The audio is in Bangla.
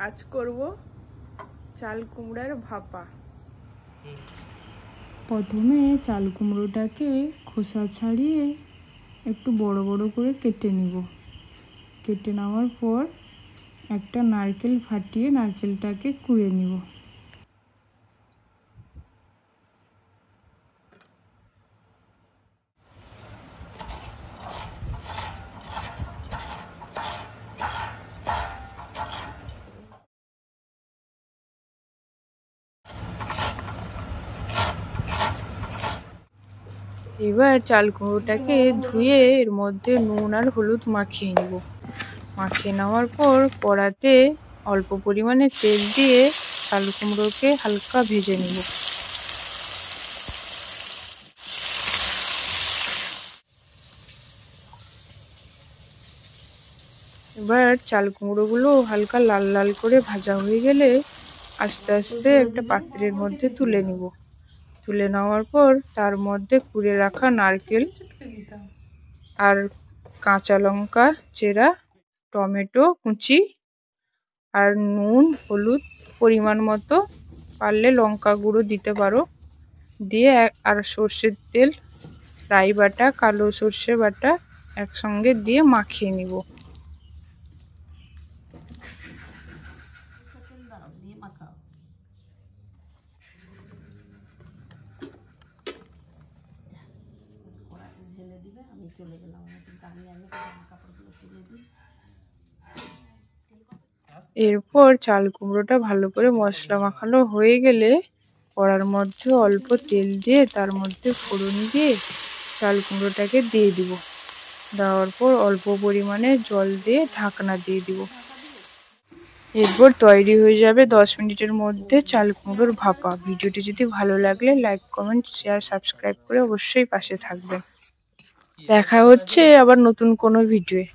আজ করব চাল কুমড়ার ভাপা। প্রথমে চাল কুমড়োটাকে খোসা ছাড়িয়ে একটু বড় বড় করে কেটে নিব। কেটে নেওয়ার পর একটা নারকেল ফাটিয়ে নারকেলটাকে কুড়ে নিব। এবার চাল কুমড়োটাকে ধুয়ে এর মধ্যে নুন আর হলুদ মাখিয়ে নেব। মাখিয়ে নেওয়ার পর কড়াতে অল্প পরিমাণে তেল দিয়ে চাল কুমড়োকে হালকা ভেজে নেব। এবার চাল কুমড়োগুলো হালকা লাল লাল করে ভাজা হয়ে গেলে আস্তে আস্তে একটা পাত্রের মধ্যে তুলে নিব। তুলে নেওয়ার পর তার মধ্যে কুড়ে রাখা নারকেল আর কাঁচা লঙ্কা চেরা, টমেটো কুচি আর নুন হলুদ পরিমাণ মতো, পারলে লঙ্কা গুঁড়ো দিতে পারো, দিয়ে আর সর্ষের তেল, রাই বাটা, কালো সর্ষে বাটা একসঙ্গে দিয়ে মাখিয়ে নিব। এরপর চাল কুমড়োটা ভালো করে মশলা মাখানো হয়ে গেলে কড়ার মধ্যে অল্প তেল দিয়ে তার মধ্যে ফোড়ন দিয়ে চাল কুমড়োটাকে দিয়ে দিব। দেওয়ার পর অল্প পরিমাণে জল দিয়ে ঢাকনা দিয়ে দিব। এরপর তৈরি হয়ে যাবে 10 মিনিটের মধ্যে চাল কুমড়োর ভাপা। ভিডিওটি যদি ভালো লাগলে লাইক কমেন্ট শেয়ার সাবস্ক্রাইব করে অবশ্যই পাশে থাকবেন। দেখা হচ্ছে আবার নতুন কোনো ভিডিওয়ে।